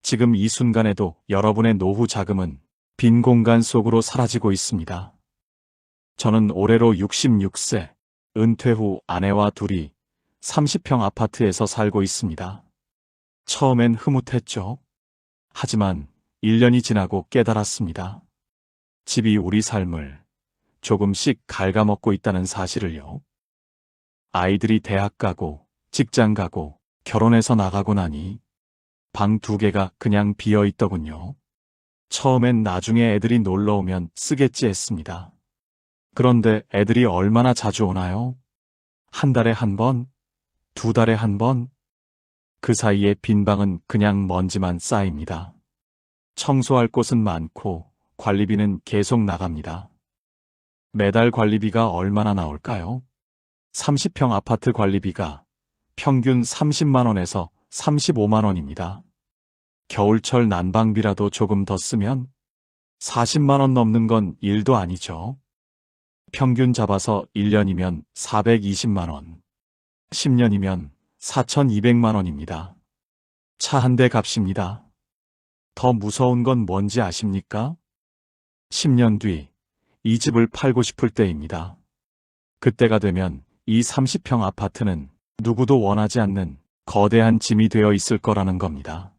지금 이 순간에도 여러분의 노후 자금은 빈 공간 속으로 사라지고 있습니다. 저는 올해로 66세, 은퇴 후 아내와 둘이 30평 아파트에서 살고 있습니다. 처음엔 흐뭇했죠. 하지만 1년이 지나고 깨달았습니다. 집이 우리 삶을 조금씩 갉아먹고 있다는 사실을요. 아이들이 대학 가고 직장 가고 결혼해서 나가고 나니 방 2개가 그냥 비어 있더군요. 처음엔 나중에 애들이 놀러 오면 쓰겠지 했습니다. 그런데 애들이 얼마나 자주 오나요? 한 달에 한 번? 2달에 한 번? 그 사이에 빈 방은 그냥 먼지만 쌓입니다. 청소할 곳은 많고 관리비는 계속 나갑니다. 매달 관리비가 얼마나 나올까요? 30평 아파트 관리비가 평균 30만 원에서 35만 원입니다. 겨울철 난방비라도 조금 더 쓰면 40만 원 넘는 건 일도 아니죠. 평균 잡아서 1년이면 420만 원, 10년이면 4,200만 원입니다. 차 한 대 값입니다. 더 무서운 건 뭔지 아십니까? 10년 뒤 이 집을 팔고 싶을 때입니다. 그때가 되면 이 30평 아파트는 누구도 원하지 않는 거대한 짐이 되어 있을 거라는 겁니다.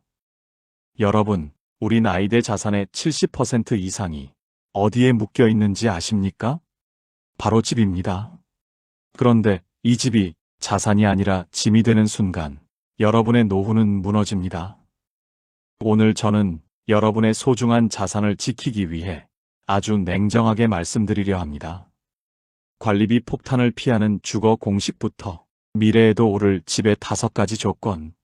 여러분, 우리 나이대 자산의 70% 이상이 어디에 묶여 있는지 아십니까? 바로 집입니다. 그런데 이 집이 자산이 아니라 짐이 되는 순간 여러분의 노후는 무너집니다. 오늘 저는 여러분의 소중한 자산을 지키기 위해 아주 냉정하게 말씀드리려 합니다. 관리비 폭탄을 피하는 주거 공식부터 미래에도 오를 집의 5가지 조건,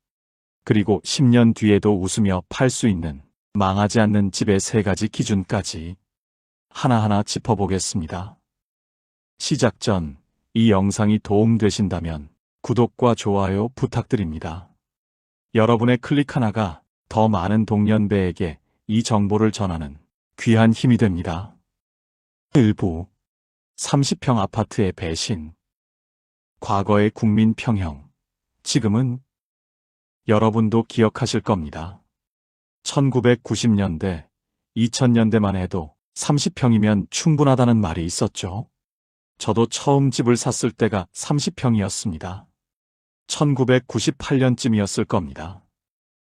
그리고 10년 뒤에도 웃으며 팔 수 있는 망하지 않는 집의 3가지 기준까지 하나하나 짚어보겠습니다. 시작 전 이 영상이 도움되신다면 구독과 좋아요 부탁드립니다. 여러분의 클릭 하나가 더 많은 동년배에게 이 정보를 전하는 귀한 힘이 됩니다. 일부 30평 아파트의 배신. 과거의 국민 평형, 지금은 여러분도 기억하실 겁니다. 1990년대, 2000년대만 해도 30평이면 충분하다는 말이 있었죠. 저도 처음 집을 샀을 때가 30평이었습니다. 1998년쯤이었을 겁니다.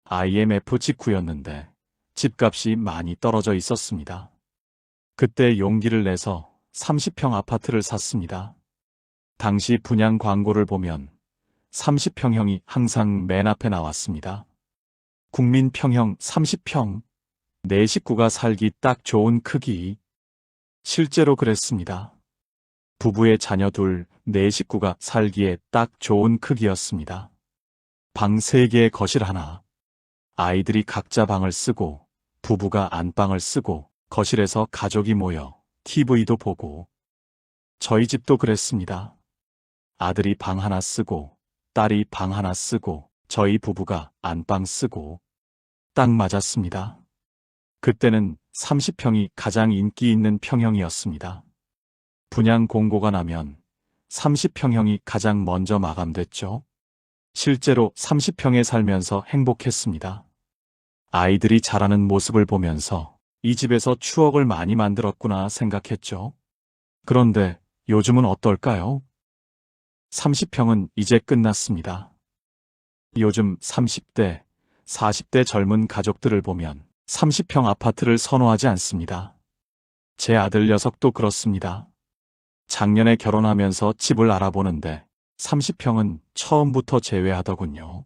IMF 직후였는데 집값이 많이 떨어져 있었습니다. 그때 용기를 내서 30평 아파트를 샀습니다. 당시 분양 광고를 보면 30평형이 항상 맨 앞에 나왔습니다. 국민평형 30평, 내 식구가 살기 딱 좋은 크기. 실제로 그랬습니다. 부부의 자녀 둘, 내 식구가 살기에 딱 좋은 크기였습니다. 방 3개에 거실 하나. 아이들이 각자 방을 쓰고 부부가 안방을 쓰고 거실에서 가족이 모여 TV도 보고. 저희 집도 그랬습니다. 아들이 방 하나 쓰고 딸이 방 하나 쓰고 저희 부부가 안방 쓰고. 딱 맞았습니다. 그때는 30평이 가장 인기 있는 평형이었습니다. 분양 공고가 나면 30평형이 가장 먼저 마감됐죠. 실제로 30평에 살면서 행복했습니다. 아이들이 자라는 모습을 보면서 이 집에서 추억을 많이 만들었구나 생각했죠. 그런데 요즘은 어떨까요? 30평은 이제 끝났습니다. 요즘 30대, 40대 젊은 가족들을 보면 30평 아파트를 선호하지 않습니다. 제 아들 녀석도 그렇습니다. 작년에 결혼하면서 집을 알아보는데 30평은 처음부터 제외하더군요.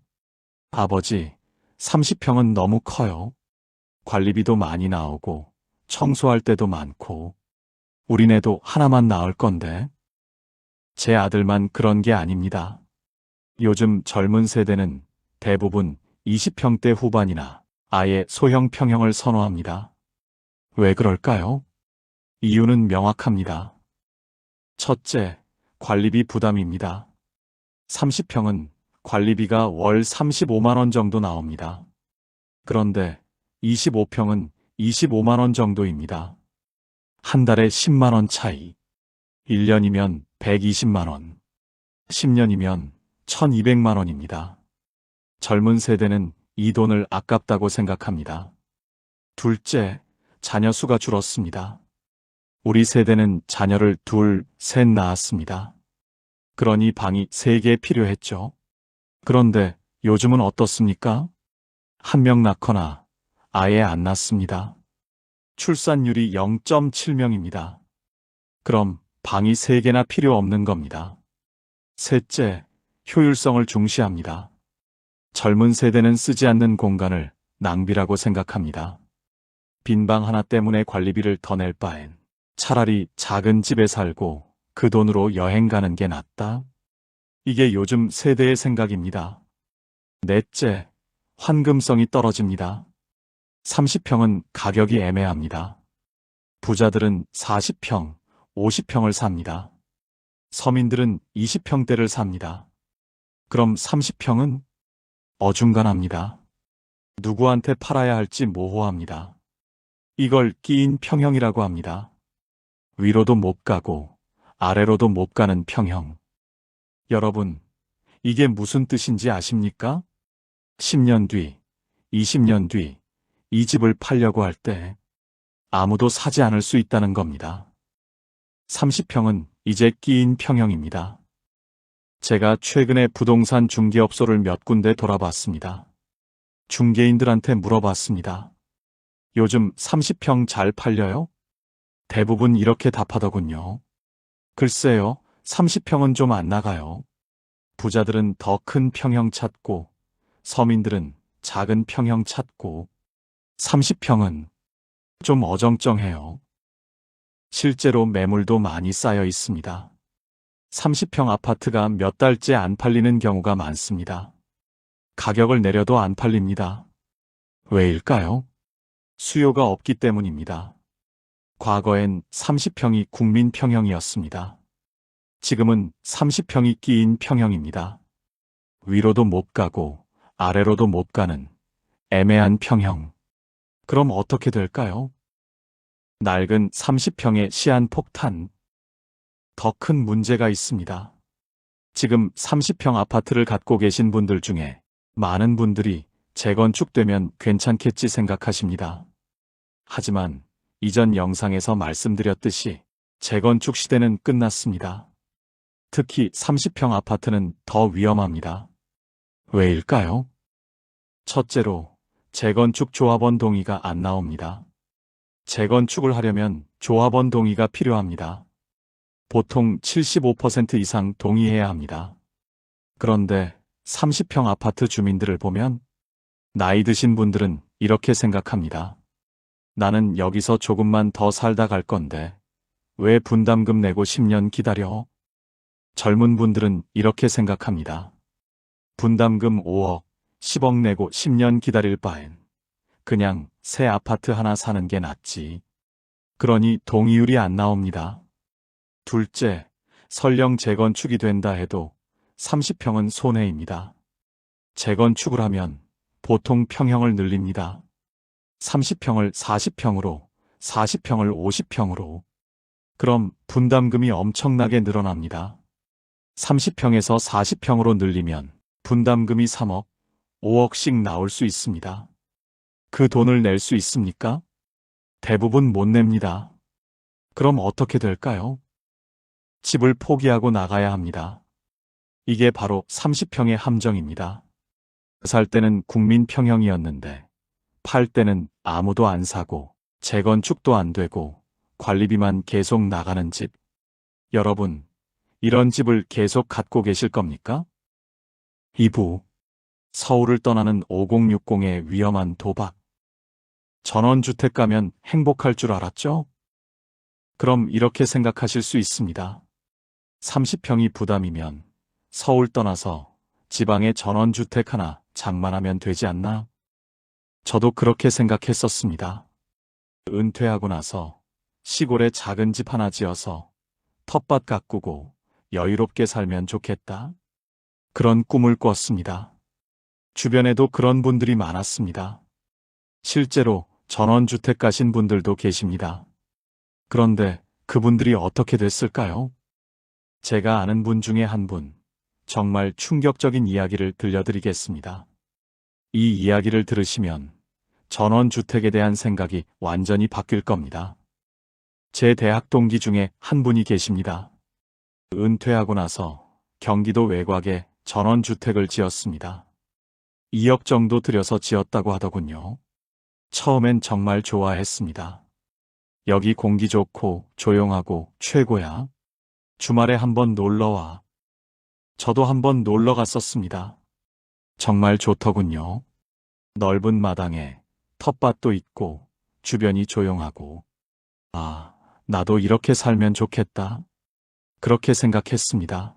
아버지, 30평은 너무 커요. 관리비도 많이 나오고 청소할 때도 많고 우리네도 하나만 낳을 건데. 제 아들만 그런 게 아닙니다. 요즘 젊은 세대는 대부분 20평대 후반이나 아예 소형 평형을 선호합니다. 왜 그럴까요? 이유는 명확합니다. 첫째, 관리비 부담입니다. 30평은 관리비가 월 35만 원 정도 나옵니다. 그런데 25평은 25만 원 정도입니다. 한 달에 10만 원 차이. 1년이면 120만 원. 10년이면 1200만 원입니다. 젊은 세대는 이 돈을 아깝다고 생각합니다. 둘째, 자녀 수가 줄었습니다. 우리 세대는 자녀를 둘, 셋 낳았습니다. 그러니 방이 3개 필요했죠. 그런데 요즘은 어떻습니까? 한 명 낳거나 아예 안 낳습니다. 출산율이 0.7명입니다. 그럼 방이 3개나 필요 없는 겁니다. 셋째, 효율성을 중시합니다. 젊은 세대는 쓰지 않는 공간을 낭비라고 생각합니다. 빈 방 하나 때문에 관리비를 더 낼 바엔 차라리 작은 집에 살고 그 돈으로 여행 가는 게 낫다. 이게 요즘 세대의 생각입니다. 넷째, 환금성이 떨어집니다. 30평은 가격이 애매합니다. 부자들은 40평, 50평을 삽니다. 서민들은 20평대를 삽니다. 그럼 30평은 어중간합니다. 누구한테 팔아야 할지 모호합니다. 이걸 끼인 평형이라고 합니다. 위로도 못 가고 아래로도 못 가는 평형. 여러분, 이게 무슨 뜻인지 아십니까? 10년 뒤, 20년 뒤, 이 집을 팔려고 할 때 아무도 사지 않을 수 있다는 겁니다. 30평은 이제 끼인 평형입니다. 제가 최근에 부동산 중개업소를 몇 군데 돌아봤습니다. 중개인들한테 물어봤습니다. 요즘 30평 잘 팔려요? 대부분 이렇게 답하더군요. 글쎄요, 30평은 좀 안 나가요. 부자들은 더 큰 평형 찾고, 서민들은 작은 평형 찾고, 30평은 좀 어정쩡해요. 실제로 매물도 많이 쌓여 있습니다. 30평 아파트가 몇 달째 안 팔리는 경우가 많습니다. 가격을 내려도 안 팔립니다. 왜일까요? 수요가 없기 때문입니다. 과거엔 30평이 국민 평형이었습니다. 지금은 30평이 끼인 평형입니다. 위로도 못 가고 아래로도 못 가는 애매한 평형. 그럼 어떻게 될까요? 낡은 30평의 시한폭탄. 더 큰 문제가 있습니다. 지금 30평 아파트를 갖고 계신 분들 중에 많은 분들이 재건축되면 괜찮겠지 생각하십니다. 하지만 이전 영상에서 말씀드렸듯이 재건축 시대는 끝났습니다. 특히 30평 아파트는 더 위험합니다. 왜일까요? 첫째로, 재건축 조합원 동의가 안 나옵니다. 재건축을 하려면 조합원 동의가 필요합니다. 보통 75% 이상 동의해야 합니다. 그런데 30평 아파트 주민들을 보면 나이 드신 분들은 이렇게 생각합니다. 나는 여기서 조금만 더 살다 갈 건데 왜 분담금 내고 10년 기다려? 젊은 분들은 이렇게 생각합니다. 분담금 5억, 10억 내고 10년 기다릴 바엔 그냥 새 아파트 하나 사는 게 낫지. 그러니 동의율이 안 나옵니다. 둘째, 설령 재건축이 된다 해도 30평은 손해입니다. 재건축을 하면 보통 평형을 늘립니다. 30평을 40평으로, 40평을 50평으로. 그럼 분담금이 엄청나게 늘어납니다. 30평에서 40평으로 늘리면 분담금이 3억, 5억씩 나올 수 있습니다. 그 돈을 낼 수 있습니까? 대부분 못 냅니다. 그럼 어떻게 될까요? 집을 포기하고 나가야 합니다. 이게 바로 30평의 함정입니다. 살 때는 국민 평형이었는데 팔 때는 아무도 안 사고 재건축도 안 되고 관리비만 계속 나가는 집. 여러분, 이런 집을 계속 갖고 계실 겁니까? 2부, 서울을 떠나는 5060의 위험한 도박. 전원주택 가면 행복할 줄 알았죠? 그럼 이렇게 생각하실 수 있습니다. 30평이 부담이면 서울 떠나서 지방에 전원주택 하나 장만하면 되지 않나? 저도 그렇게 생각했었습니다. 은퇴하고 나서 시골에 작은 집 하나 지어서 텃밭 가꾸고 여유롭게 살면 좋겠다. 그런 꿈을 꿨습니다. 주변에도 그런 분들이 많았습니다. 실제로 전원주택 가신 분들도 계십니다. 그런데 그분들이 어떻게 됐을까요? 제가 아는 분 중에 한 분, 정말 충격적인 이야기를 들려드리겠습니다. 이 이야기를 들으시면 전원주택에 대한 생각이 완전히 바뀔 겁니다. 제 대학 동기 중에 한 분이 계십니다. 은퇴하고 나서 경기도 외곽에 전원주택을 지었습니다. 2억 정도 들여서 지었다고 하더군요. 처음엔 정말 좋아했습니다. 여기 공기 좋고 조용하고 최고야. 주말에 한번 놀러와. 저도 한번 놀러 갔었습니다. 정말 좋더군요. 넓은 마당에 텃밭도 있고 주변이 조용하고. 아, 나도 이렇게 살면 좋겠다. 그렇게 생각했습니다.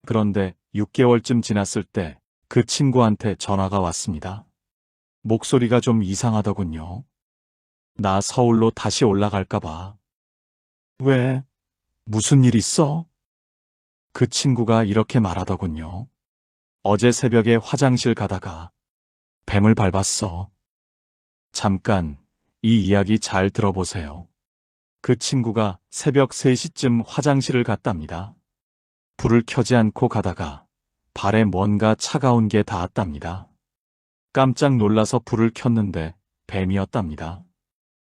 그런데 6개월쯤 지났을 때 그 친구한테 전화가 왔습니다. 목소리가 좀 이상하더군요. 나 서울로 다시 올라갈까 봐. 왜? 무슨 일 있어? 그 친구가 이렇게 말하더군요. 어제 새벽에 화장실 가다가 뱀을 밟았어. 잠깐, 이 이야기 잘 들어보세요. 그 친구가 새벽 3시쯤 화장실을 갔답니다. 불을 켜지 않고 가다가 발에 뭔가 차가운 게 닿았답니다. 깜짝 놀라서 불을 켰는데 뱀이었답니다.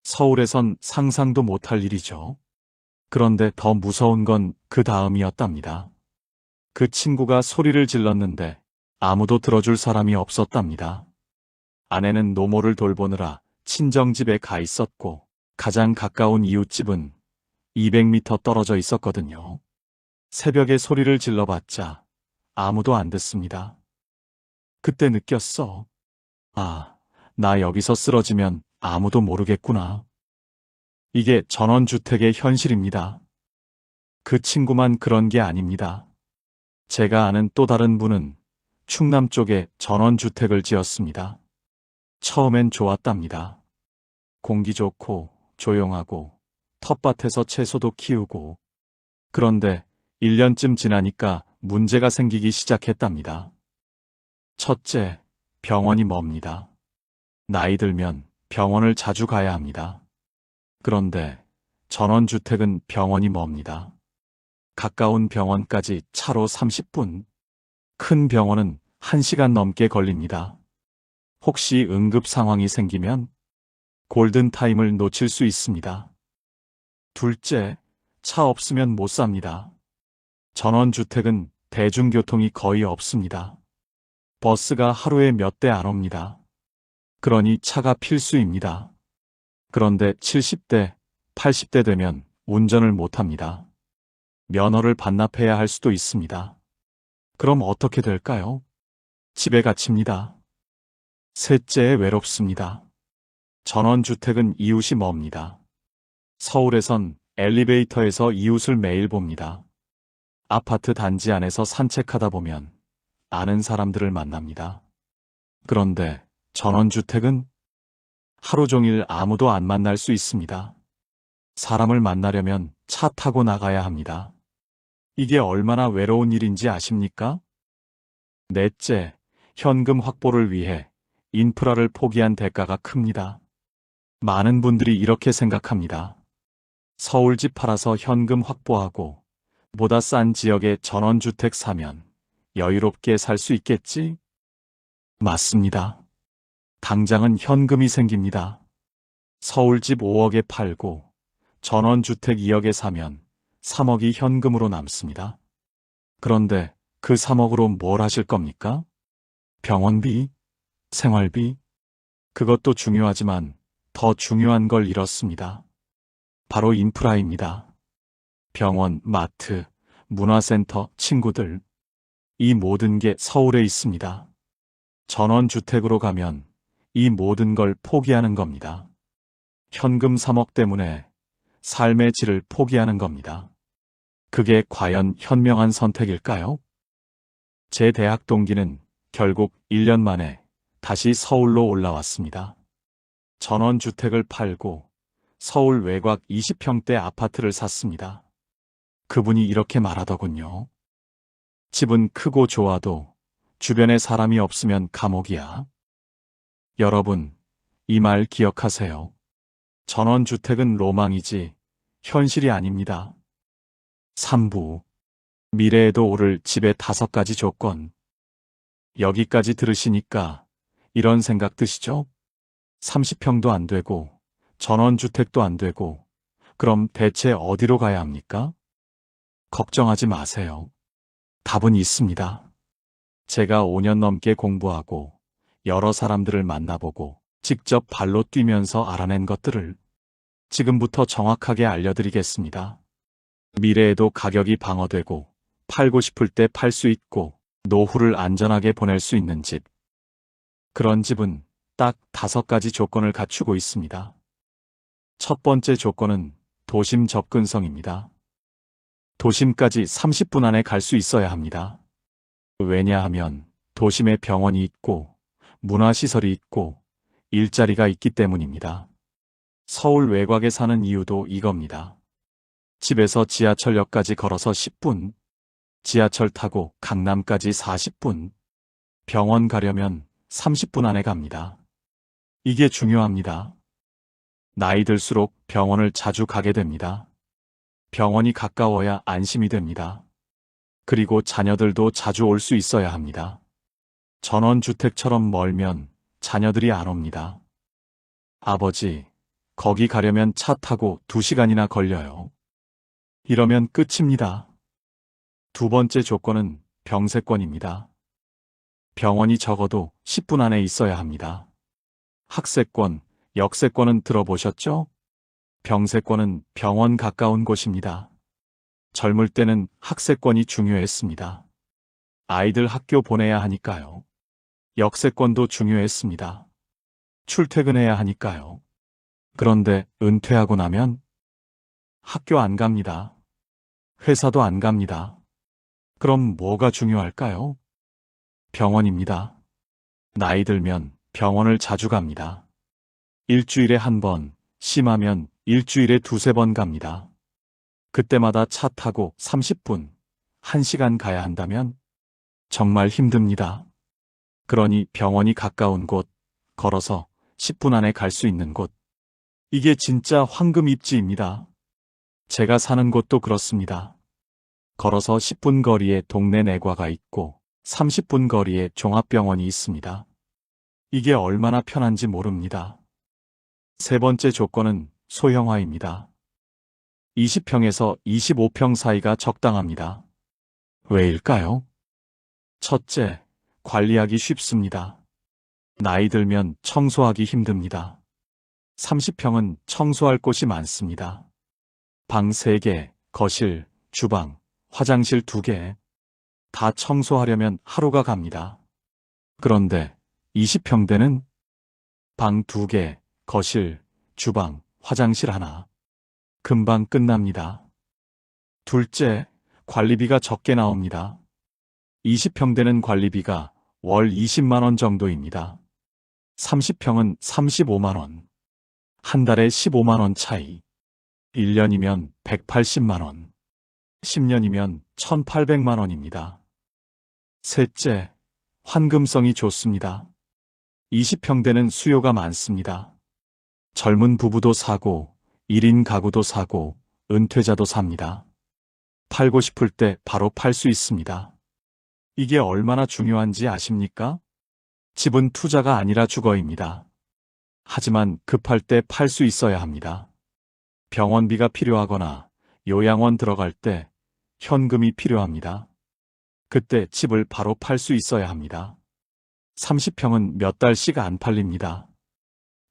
서울에선 상상도 못할 일이죠. 그런데 더 무서운 건 그 다음이었답니다. 그 친구가 소리를 질렀는데 아무도 들어줄 사람이 없었답니다. 아내는 노모를 돌보느라 친정집에 가 있었고 가장 가까운 이웃집은 200m 떨어져 있었거든요. 새벽에 소리를 질러봤자 아무도 안 듣습니다. 그때 느꼈어. 아, 나 여기서 쓰러지면 아무도 모르겠구나. 이게 전원주택의 현실입니다. 그 친구만 그런 게 아닙니다. 제가 아는 또 다른 분은 충남 쪽에 전원주택을 지었습니다. 처음엔 좋았답니다. 공기 좋고 조용하고 텃밭에서 채소도 키우고. 그런데 1년쯤 지나니까 문제가 생기기 시작했답니다. 첫째, 병원이 멉니다. 나이 들면 병원을 자주 가야 합니다. 그런데 전원주택은 병원이 멉니다. 가까운 병원까지 차로 30분, 큰 병원은 1시간 넘게 걸립니다. 혹시 응급 상황이 생기면 골든타임을 놓칠 수 있습니다. 둘째, 차 없으면 못 삽니다. 전원주택은 대중교통이 거의 없습니다. 버스가 하루에 몇 대 안 옵니다. 그러니 차가 필수입니다. 그런데 70대, 80대 되면 운전을 못합니다. 면허를 반납해야 할 수도 있습니다. 그럼 어떻게 될까요? 집에 갇힙니다. 셋째, 외롭습니다. 전원주택은 이웃이 멉니다. 서울에선 엘리베이터에서 이웃을 매일 봅니다. 아파트 단지 안에서 산책하다 보면 아는 사람들을 만납니다. 그런데 전원주택은 하루 종일 아무도 안 만날 수 있습니다. 사람을 만나려면 차 타고 나가야 합니다. 이게 얼마나 외로운 일인지 아십니까? 넷째, 현금 확보를 위해 인프라를 포기한 대가가 큽니다. 많은 분들이 이렇게 생각합니다. 서울집 팔아서 현금 확보하고 보다 싼 지역에 전원주택 사면 여유롭게 살 수 있겠지? 맞습니다. 당장은 현금이 생깁니다. 서울집 5억에 팔고 전원주택 2억에 사면 3억이 현금으로 남습니다. 그런데 그 3억으로 뭘 하실 겁니까? 병원비? 생활비? 그것도 중요하지만 더 중요한 걸 잃었습니다. 바로 인프라입니다. 병원, 마트, 문화센터, 친구들. 이 모든 게 서울에 있습니다. 전원주택으로 가면 이 모든 걸 포기하는 겁니다. 현금 3억 때문에 삶의 질을 포기하는 겁니다. 그게 과연 현명한 선택일까요? 제 대학 동기는 결국 1년 만에 다시 서울로 올라왔습니다. 전원주택을 팔고 서울 외곽 20평대 아파트를 샀습니다. 그분이 이렇게 말하더군요. 집은 크고 좋아도 주변에 사람이 없으면 감옥이야. 여러분, 이 말 기억하세요. 전원주택은 로망이지 현실이 아닙니다. 3부. 미래에도 오를 집의 5가지 조건. 여기까지 들으시니까 이런 생각 드시죠? 30평도 안 되고 전원주택도 안 되고 그럼 대체 어디로 가야 합니까? 걱정하지 마세요. 답은 있습니다. 제가 5년 넘게 공부하고 여러 사람들을 만나보고 직접 발로 뛰면서 알아낸 것들을 지금부터 정확하게 알려드리겠습니다. 미래에도 가격이 방어되고 팔고 싶을 때 팔 수 있고 노후를 안전하게 보낼 수 있는 집. 그런 집은 딱 5가지 조건을 갖추고 있습니다. 첫 번째 조건은 도심 접근성입니다. 도심까지 30분 안에 갈 수 있어야 합니다. 왜냐하면 도심에 병원이 있고 문화시설이 있고 일자리가 있기 때문입니다. 서울 외곽에 사는 이유도 이겁니다. 집에서 지하철역까지 걸어서 10분, 지하철 타고 강남까지 40분, 병원 가려면 30분 안에 갑니다. 이게 중요합니다. 나이 들수록 병원을 자주 가게 됩니다. 병원이 가까워야 안심이 됩니다. 그리고 자녀들도 자주 올 수 있어야 합니다. 전원주택처럼 멀면 자녀들이 안 옵니다. 아버지, 거기 가려면 차 타고 2시간이나 걸려요. 이러면 끝입니다. 두 번째 조건은 병세권입니다. 병원이 적어도 10분 안에 있어야 합니다. 학세권, 역세권은 들어보셨죠? 병세권은 병원 가까운 곳입니다. 젊을 때는 학세권이 중요했습니다. 아이들 학교 보내야 하니까요. 역세권도 중요했습니다. 출퇴근해야 하니까요. 그런데 은퇴하고 나면 학교 안 갑니다. 회사도 안 갑니다. 그럼 뭐가 중요할까요? 병원입니다. 나이 들면 병원을 자주 갑니다. 일주일에 1번, 심하면 일주일에 2~3번 갑니다. 그때마다 차 타고 30분, 1시간 가야 한다면 정말 힘듭니다. 그러니 병원이 가까운 곳, 걸어서 10분 안에 갈 수 있는 곳. 이게 진짜 황금 입지입니다. 제가 사는 곳도 그렇습니다. 걸어서 10분 거리에 동네 내과가 있고 30분 거리에 종합병원이 있습니다. 이게 얼마나 편한지 모릅니다. 세 번째 조건은 소형화입니다. 20평에서 25평 사이가 적당합니다. 왜일까요? 첫째, 관리하기 쉽습니다. 나이 들면 청소하기 힘듭니다. 30평은 청소할 곳이 많습니다. 방 3개, 거실, 주방, 화장실 2개. 다 청소하려면 하루가 갑니다. 그런데 20평대는 방 2개, 거실, 주방, 화장실 하나. 금방 끝납니다. 둘째, 관리비가 적게 나옵니다. 20평대는 관리비가 월 20만 원 정도입니다. 30평은 35만 원. 한 달에 15만 원 차이. 1년이면 180만 원. 10년이면 1,800만 원입니다. 셋째, 환금성이 좋습니다. 20평대는 수요가 많습니다. 젊은 부부도 사고, 1인 가구도 사고, 은퇴자도 삽니다. 팔고 싶을 때 바로 팔 수 있습니다. 이게 얼마나 중요한지 아십니까? 집은 투자가 아니라 주거입니다. 하지만 급할 때 팔 수 있어야 합니다. 병원비가 필요하거나 요양원 들어갈 때 현금이 필요합니다. 그때 집을 바로 팔 수 있어야 합니다. 30평은 몇 달씩 안 팔립니다.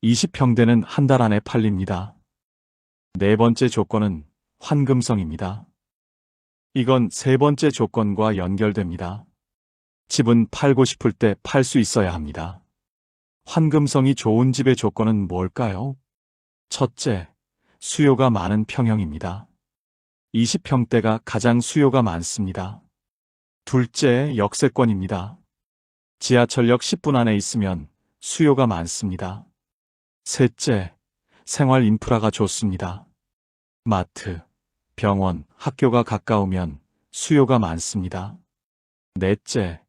20평대는 한 달 안에 팔립니다. 네 번째 조건은 환금성입니다. 이건 세 번째 조건과 연결됩니다. 집은 팔고 싶을 때 팔 수 있어야 합니다. 환금성이 좋은 집의 조건은 뭘까요? 첫째, 수요가 많은 평형입니다. 20평대가 가장 수요가 많습니다. 둘째, 역세권입니다. 지하철역 10분 안에 있으면 수요가 많습니다. 셋째, 생활 인프라가 좋습니다. 마트, 병원, 학교가 가까우면 수요가 많습니다. 넷째,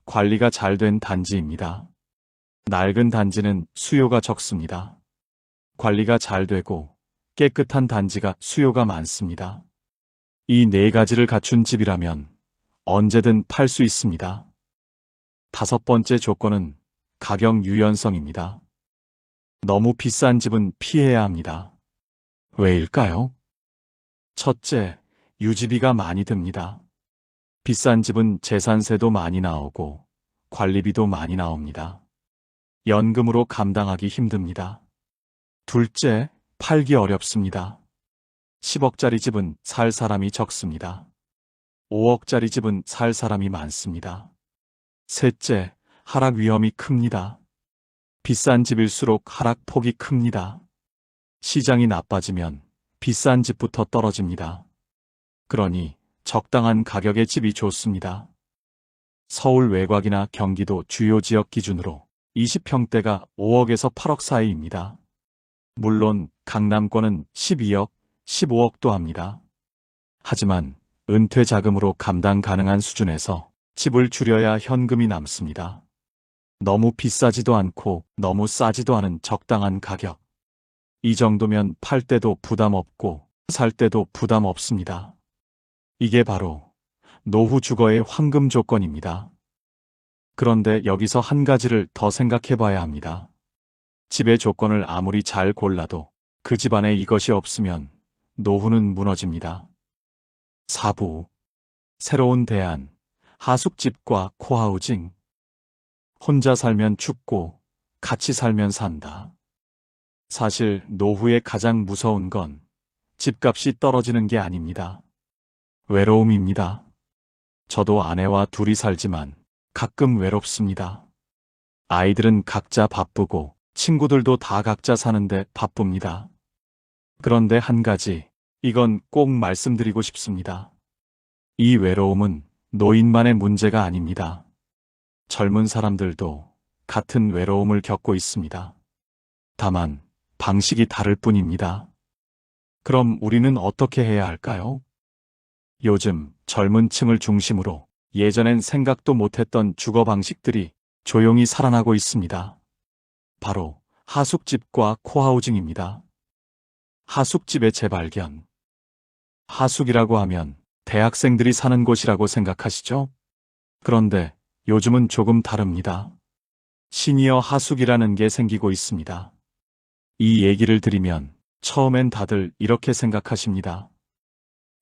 관리가 잘 된 단지입니다. 낡은 단지는 수요가 적습니다. 관리가 잘 되고 깨끗한 단지가 수요가 많습니다. 이 4가지를 갖춘 집이라면 언제든 팔 수 있습니다. 5번째 조건은 가격 유연성입니다. 너무 비싼 집은 피해야 합니다. 왜일까요? 첫째, 유지비가 많이 듭니다. 비싼 집은 재산세도 많이 나오고 관리비도 많이 나옵니다. 연금으로 감당하기 힘듭니다. 둘째, 팔기 어렵습니다. 10억짜리 집은 살 사람이 적습니다. 5억짜리 집은 살 사람이 많습니다. 셋째, 하락 위험이 큽니다. 비싼 집일수록 하락폭이 큽니다. 시장이 나빠지면 비싼 집부터 떨어집니다. 그러니 적당한 가격의 집이 좋습니다. 서울 외곽이나 경기도 주요 지역 기준으로 20평대가 5억에서 8억 사이입니다. 물론 강남권은 12억, 15억도 합니다. 하지만 은퇴 자금으로 감당 가능한 수준에서 집을 줄여야 현금이 남습니다. 너무 비싸지도 않고 너무 싸지도 않은 적당한 가격. 이 정도면 팔 때도 부담 없고 살 때도 부담 없습니다. 이게 바로 노후 주거의 황금 조건입니다. 그런데 여기서 한 가지를 더 생각해 봐야 합니다. 집의 조건을 아무리 잘 골라도 그 집안에 이것이 없으면 노후는 무너집니다. 4부 새로운 대안 하숙집과 코하우징. 혼자 살면 죽고 같이 살면 산다. 사실 노후에 가장 무서운 건 집값이 떨어지는 게 아닙니다. 외로움입니다. 저도 아내와 둘이 살지만 가끔 외롭습니다. 아이들은 각자 바쁘고 친구들도 다 각자 사는데 바쁩니다. 그런데 한 가지, 이건 꼭 말씀드리고 싶습니다. 이 외로움은 노인만의 문제가 아닙니다. 젊은 사람들도 같은 외로움을 겪고 있습니다. 다만 방식이 다를 뿐입니다. 그럼 우리는 어떻게 해야 할까요? 요즘 젊은 층을 중심으로 예전엔 생각도 못했던 주거 방식들이 조용히 살아나고 있습니다. 바로 하숙집과 코하우징입니다. 하숙집의 재발견. 하숙이라고 하면 대학생들이 사는 곳이라고 생각하시죠? 그런데 요즘은 조금 다릅니다. 시니어 하숙이라는 게 생기고 있습니다. 이 얘기를 드리면 처음엔 다들 이렇게 생각하십니다.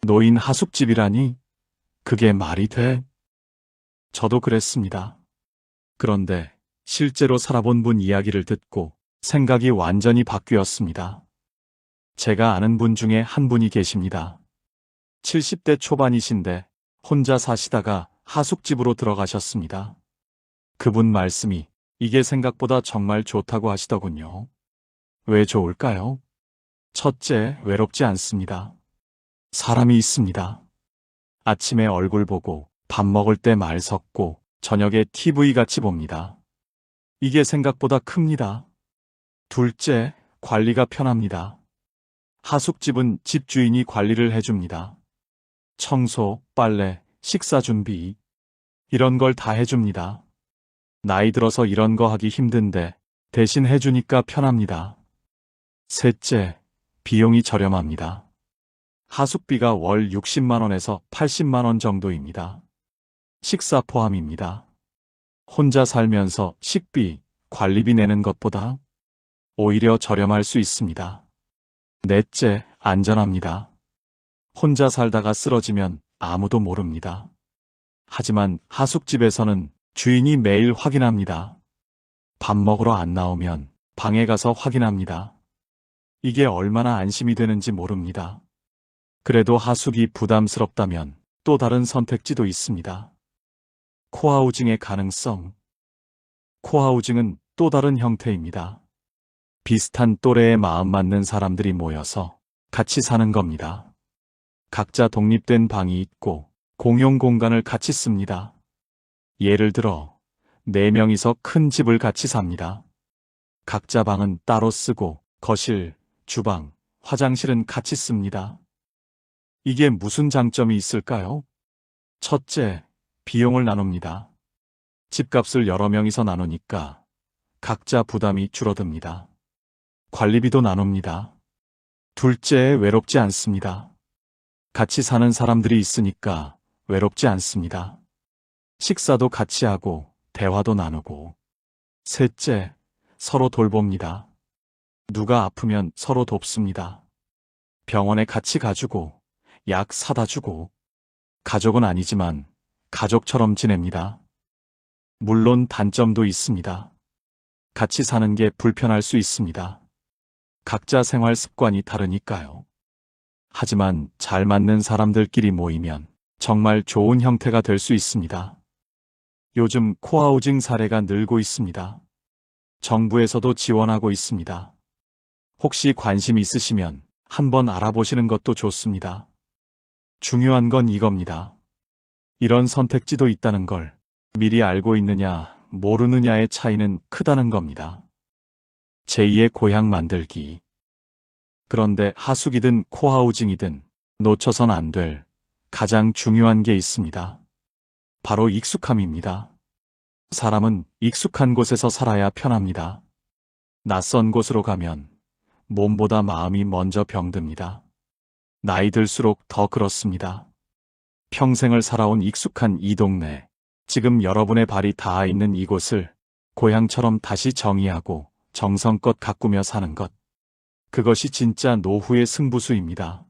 노인 하숙집이라니? 그게 말이 돼? 저도 그랬습니다. 그런데 실제로 살아본 분 이야기를 듣고 생각이 완전히 바뀌었습니다. 제가 아는 분 중에 한 분이 계십니다. 70대 초반이신데 혼자 사시다가 하숙집으로 들어가셨습니다. 그분 말씀이 이게 생각보다 정말 좋다고 하시더군요. 왜 좋을까요? 첫째, 외롭지 않습니다. 사람이 있습니다. 아침에 얼굴 보고 밥 먹을 때 말 섞고 저녁에 TV 같이 봅니다. 이게 생각보다 큽니다. 둘째, 관리가 편합니다. 하숙집은 집주인이 관리를 해줍니다. 청소, 빨래, 식사 준비 이런 걸 다 해줍니다. 나이 들어서 이런 거 하기 힘든데 대신 해주니까 편합니다. 셋째, 비용이 저렴합니다. 하숙비가 월 60만 원에서 80만 원 정도입니다. 식사 포함입니다. 혼자 살면서 식비, 관리비 내는 것보다 오히려 저렴할 수 있습니다. 넷째, 안전합니다. 혼자 살다가 쓰러지면 아무도 모릅니다. 하지만 하숙집에서는 주인이 매일 확인합니다. 밥 먹으러 안 나오면 방에 가서 확인합니다. 이게 얼마나 안심이 되는지 모릅니다. 그래도 하숙이 부담스럽다면 또 다른 선택지도 있습니다. 코하우징의 가능성. 코하우징은 또 다른 형태입니다. 비슷한 또래에 마음 맞는 사람들이 모여서 같이 사는 겁니다. 각자 독립된 방이 있고 공용 공간을 같이 씁니다. 예를 들어 4명이서 큰 집을 같이 삽니다. 각자 방은 따로 쓰고 거실, 주방, 화장실은 같이 씁니다. 이게 무슨 장점이 있을까요? 첫째, 비용을 나눕니다. 집값을 여러 명이서 나누니까 각자 부담이 줄어듭니다. 관리비도 나눕니다. 둘째, 외롭지 않습니다. 같이 사는 사람들이 있으니까 외롭지 않습니다. 식사도 같이 하고 대화도 나누고 셋째, 서로 돌봅니다. 누가 아프면 서로 돕습니다. 병원에 같이 가주고, 약 사다 주고, 가족은 아니지만 가족처럼 지냅니다. 물론 단점도 있습니다. 같이 사는 게 불편할 수 있습니다. 각자 생활 습관이 다르니까요. 하지만 잘 맞는 사람들끼리 모이면 정말 좋은 형태가 될 수 있습니다. 요즘 코하우징 사례가 늘고 있습니다. 정부에서도 지원하고 있습니다. 혹시 관심 있으시면 한번 알아보시는 것도 좋습니다. 중요한 건 이겁니다. 이런 선택지도 있다는 걸 미리 알고 있느냐, 모르느냐의 차이는 크다는 겁니다. 제2의 고향 만들기. 그런데 하숙이든 코하우징이든 놓쳐선 안 될 가장 중요한 게 있습니다. 바로 익숙함입니다. 사람은 익숙한 곳에서 살아야 편합니다. 낯선 곳으로 가면 몸보다 마음이 먼저 병듭니다. 나이 들수록 더 그렇습니다. 평생을 살아온 익숙한 이 동네, 지금 여러분의 발이 닿아 있는 이곳을 고향처럼 다시 정의하고 정성껏 가꾸며 사는 것. 그것이 진짜 노후의 승부수입니다.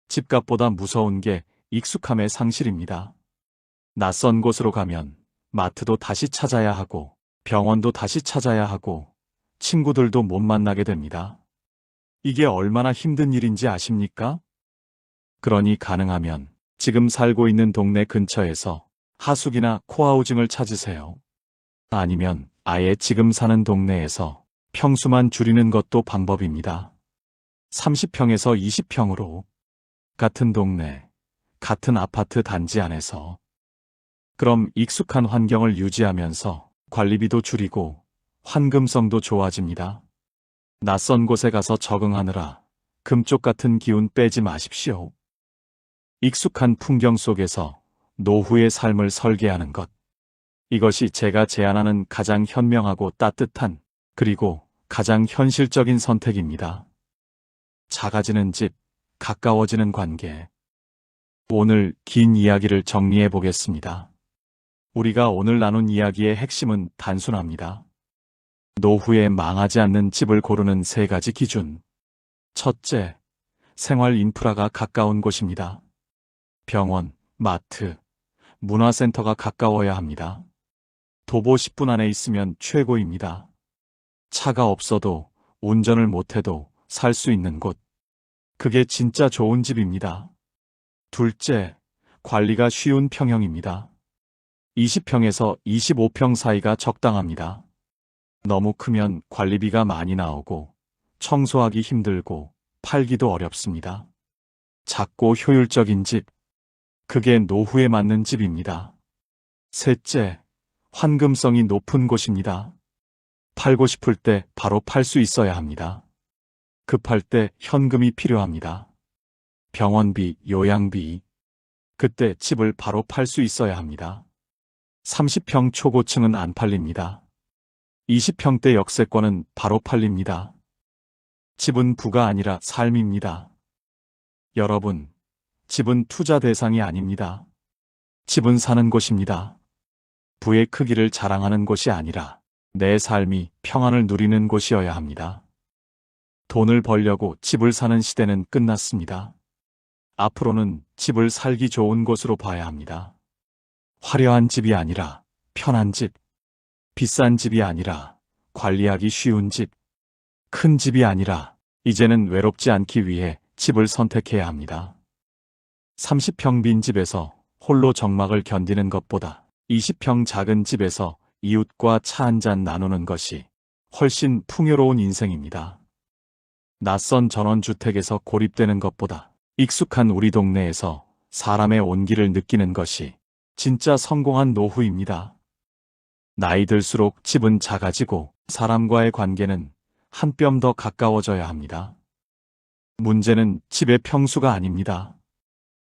집값보다 무서운 게 익숙함의 상실입니다. 낯선 곳으로 가면 마트도 다시 찾아야 하고 병원도 다시 찾아야 하고 친구들도 못 만나게 됩니다. 이게 얼마나 힘든 일인지 아십니까? 그러니 가능하면 지금 살고 있는 동네 근처에서 하숙이나 코하우징을 찾으세요. 아니면 아예 지금 사는 동네에서 평수만 줄이는 것도 방법입니다. 30평에서 20평으로 같은 동네, 같은 아파트 단지 안에서. 그럼 익숙한 환경을 유지하면서 관리비도 줄이고 환금성도 좋아집니다. 낯선 곳에 가서 적응하느라 금쪽 같은 기운 빼지 마십시오. 익숙한 풍경 속에서 노후의 삶을 설계하는 것. 이것이 제가 제안하는 가장 현명하고 따뜻한 그리고 가장 현실적인 선택입니다. 작아지는 집, 가까워지는 관계. 오늘 긴 이야기를 정리해 보겠습니다. 우리가 오늘 나눈 이야기의 핵심은 단순합니다. 노후에 망하지 않는 집을 고르는 3가지 기준. 첫째, 생활 인프라가 가까운 곳입니다. 병원, 마트, 문화센터가 가까워야 합니다. 도보 10분 안에 있으면 최고입니다. 차가 없어도 운전을 못해도 살 수 있는 곳. 그게 진짜 좋은 집입니다. 둘째, 관리가 쉬운 평형입니다. 20평에서 25평 사이가 적당합니다. 너무 크면 관리비가 많이 나오고 청소하기 힘들고 팔기도 어렵습니다. 작고 효율적인 집. 그게 노후에 맞는 집입니다. 셋째, 환금성이 높은 곳입니다. 팔고 싶을 때 바로 팔 수 있어야 합니다. 급할 때 현금이 필요합니다. 병원비, 요양비. 그때 집을 바로 팔 수 있어야 합니다. 30평 초고층은 안 팔립니다. 20평대 역세권은 바로 팔립니다. 집은 부가 아니라 삶입니다. 여러분, 집은 투자 대상이 아닙니다. 집은 사는 곳입니다. 부의 크기를 자랑하는 곳이 아니라 내 삶이 평안을 누리는 곳이어야 합니다. 돈을 벌려고 집을 사는 시대는 끝났습니다. 앞으로는 집을 살기 좋은 곳으로 봐야 합니다. 화려한 집이 아니라 편한 집, 비싼 집이 아니라 관리하기 쉬운 집, 큰 집이 아니라 이제는 외롭지 않기 위해 집을 선택해야 합니다. 30평 빈 집에서 홀로 적막을 견디는 것보다 20평 작은 집에서 이웃과 차 한잔 나누는 것이 훨씬 풍요로운 인생입니다. 낯선 전원주택에서 고립되는 것보다 익숙한 우리 동네에서 사람의 온기를 느끼는 것이 진짜 성공한 노후입니다. 나이 들수록 집은 작아지고 사람과의 관계는 한 뼘 더 가까워져야 합니다. 문제는 집의 평수가 아닙니다.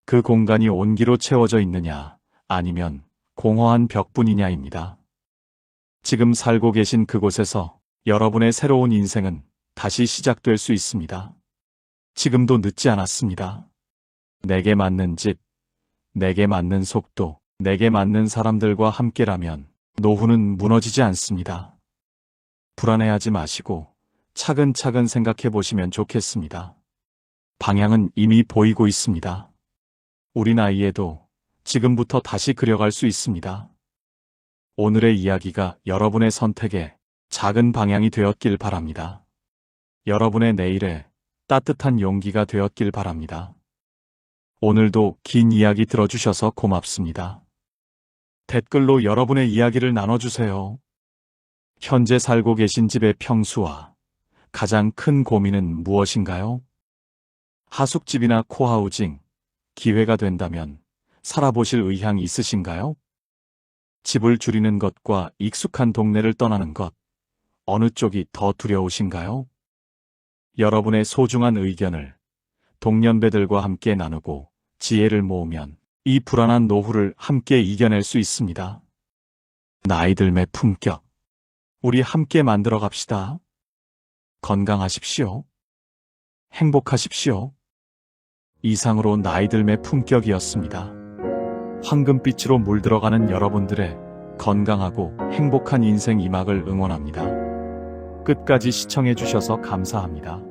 그 공간이 온기로 채워져 있느냐, 아니면 공허한 벽뿐이냐입니다. 지금 살고 계신 그곳에서 여러분의 새로운 인생은 다시 시작될 수 있습니다. 지금도 늦지 않았습니다. 내게 맞는 집, 내게 맞는 속도, 내게 맞는 사람들과 함께라면 노후는 무너지지 않습니다. 불안해하지 마시고 차근차근 생각해 보시면 좋겠습니다. 방향은 이미 보이고 있습니다. 우리 나이에도 지금부터 다시 그려갈 수 있습니다. 오늘의 이야기가 여러분의 선택에 작은 방향이 되었길 바랍니다. 여러분의 내일에 따뜻한 용기가 되었길 바랍니다. 오늘도 긴 이야기 들어주셔서 고맙습니다. 댓글로 여러분의 이야기를 나눠주세요. 현재 살고 계신 집의 평수와 가장 큰 고민은 무엇인가요? 하숙집이나 코하우징, 기회가 된다면 살아보실 의향 있으신가요? 집을 줄이는 것과 익숙한 동네를 떠나는 것, 어느 쪽이 더 두려우신가요? 여러분의 소중한 의견을 동년배들과 함께 나누고 지혜를 모으면 이 불안한 노후를 함께 이겨낼 수 있습니다. 나이들매 품격. 우리 함께 만들어 갑시다. 건강하십시오. 행복하십시오. 이상으로 나이들매 품격이었습니다. 황금빛으로 물들어가는 여러분들의 건강하고 행복한 인생 이막을 응원합니다. 끝까지 시청해 주셔서 감사합니다.